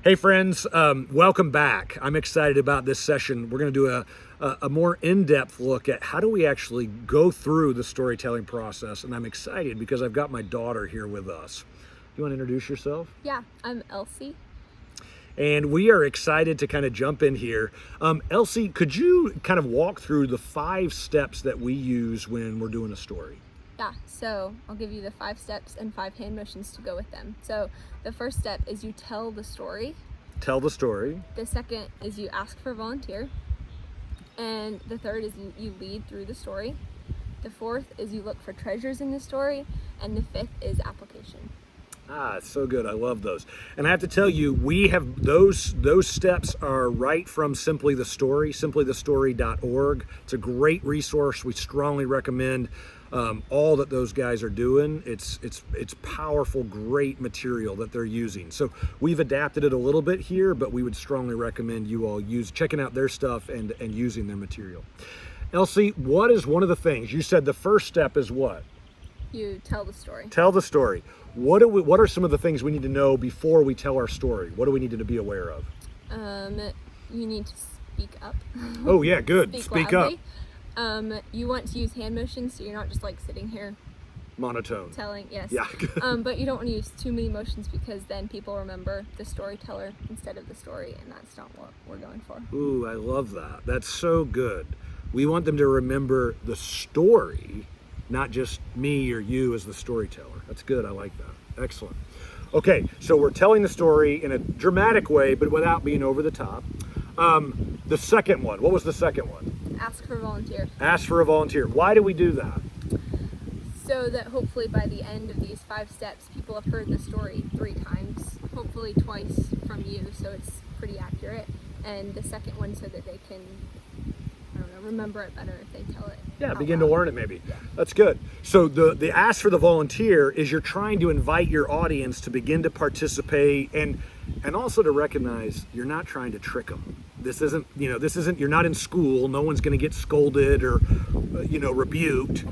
Hey friends, welcome back. I'm excited about this session. We're going to do a more in-depth look at how do we actually go through the storytelling process, and I'm excited because I've got my daughter here with us. You want to introduce yourself? Yeah, I'm Elsie. And we are excited to kind of jump in here. Elsie, could you kind of walk through the 5 steps that we use when we're doing a story? Yeah, so I'll give you the 5 steps and 5 hand motions to go with them. So the first step is you tell the story. Tell the story. The second is you ask for a volunteer. And the third is you lead through the story. The fourth is you look for treasures in the story. And the fifth is application. Ah, it's so good. I love those. And I have to tell you, we have those steps are right from Simply the Story, simplythestory.org. It's a great resource. We strongly recommend all that those guys are doing. It's powerful, great material that they're using. So we've adapted it a little bit here, but we would strongly recommend you all checking out their stuff and using their material. Elsie, what is one of the things? You said the first step is what? You tell the story. Tell the story. What are some of the things we need to know before we tell our story? What do we need to be aware of? You need to speak up. Oh yeah, good. Speak up. You want to use hand motions, so you're not just like sitting here Monotone. telling. Yes. Yeah. But you don't want to use too many motions because then people remember the storyteller instead of the story, and that's not what we're going for. Ooh, I love that. That's so good. We want them to remember the story, not just me or you as the storyteller. That's good. I like that. Excellent. Okay, so we're telling the story in a dramatic way, but without being over the top. The second one, what was the second one? Ask for a volunteer. Ask for a volunteer. Why do we do that? So that hopefully by the end of these 5 steps, people have heard the story 3 times, hopefully twice from you, so it's pretty accurate. And the second one so that they can, I don't know, remember it better if they tell it. Yeah, begin to learn it maybe. Yeah. That's good. So the ask for the volunteer is you're trying to invite your audience to begin to participate and also to recognize you're not trying to trick them. This isn't, you're not in school. No one's going to get scolded or, rebuked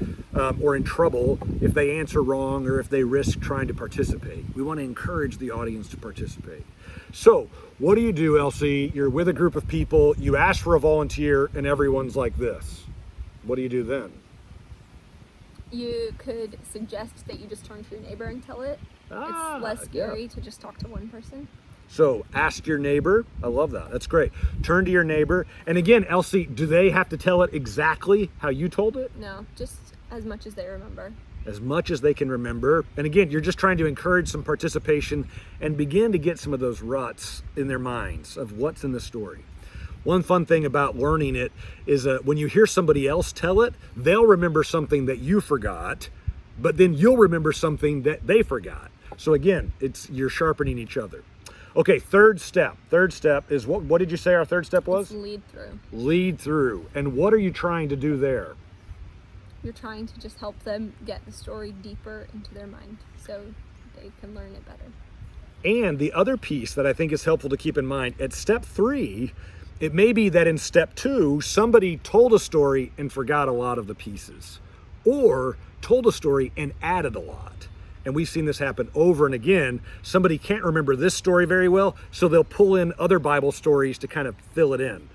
or in trouble if they answer wrong or if they risk trying to participate. We want to encourage the audience to participate. So what do you do, Elsie? You're with a group of people, you ask for a volunteer, and everyone's like this. What do you do then? You could suggest that you just turn to your neighbor and tell it. It's less scary to just talk to one person. So ask your neighbor. I love that. That's great. Turn to your neighbor. And again, Elsie, do they have to tell it exactly how you told it? No, just as much as they remember. As much as they can remember. And again, you're just trying to encourage some participation and begin to get some of those ruts in their minds of what's in the story. One fun thing about learning it is when you hear somebody else tell it, they'll remember something that you forgot, but then you'll remember something that they forgot. So again, you're sharpening each other. Okay, third step. Third step is what did you say our third step was? It's lead through. Lead through. And what are you trying to do there? You're trying to just help them get the story deeper into their mind so they can learn it better. And the other piece that I think is helpful to keep in mind, at step 3, it may be that in step 2, somebody told a story and forgot a lot of the pieces, or told a story and added a lot. And we've seen this happen over and again. Somebody can't remember this story very well, so they'll pull in other Bible stories to kind of fill it in.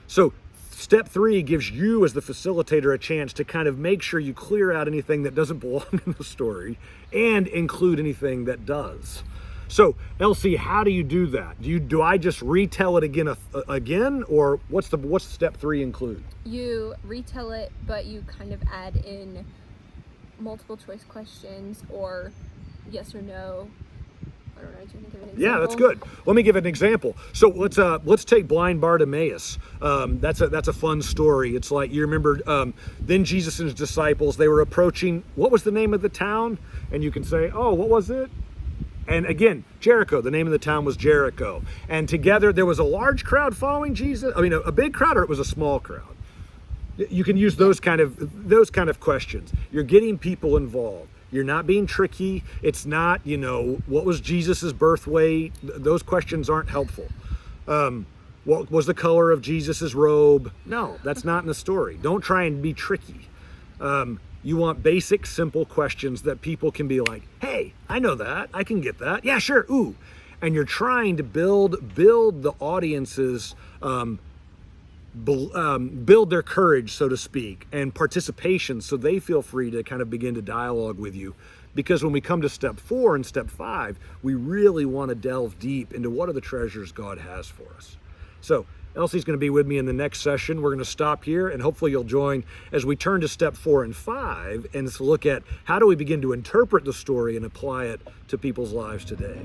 So step 3 gives you as the facilitator a chance to kind of make sure you clear out anything that doesn't belong in the story and include anything that does. So Elsie, how do you do that? Do I just retell it again, or what's step 3 include? You retell it, but you kind of add in multiple choice questions or yes or no. I don't know. Do you think of an example? Yeah, that's good. Let me give an example. So let's take blind Bartimaeus. That's a fun story. It's like, you remember, then Jesus and his disciples, they were approaching, what was the name of the town? And you can say, oh, what was it? And again, Jericho, the name of the town was Jericho. And together there was a large crowd following Jesus. I mean, a big crowd, or it was a small crowd? You can use those kind of questions. You're getting people involved. You're not being tricky. It's not, what was Jesus's birth weight? Those questions aren't helpful. What was the color of Jesus's robe? No, that's not in the story. Don't try and be tricky. You want basic, simple questions that people can be like, hey, I know that. I can get that. Yeah, sure. Ooh. and you're trying to build the audience's build their courage, so to speak, and participation, so they feel free to kind of begin to dialogue with you. Because when we come to step 4 and step 5, we really want to delve deep into what are the treasures God has for us. So Elsie's going to be with me in the next session. We're going to stop here, and hopefully you'll join as we turn to step 4 and 5 and look at how do we begin to interpret the story and apply it to people's lives today.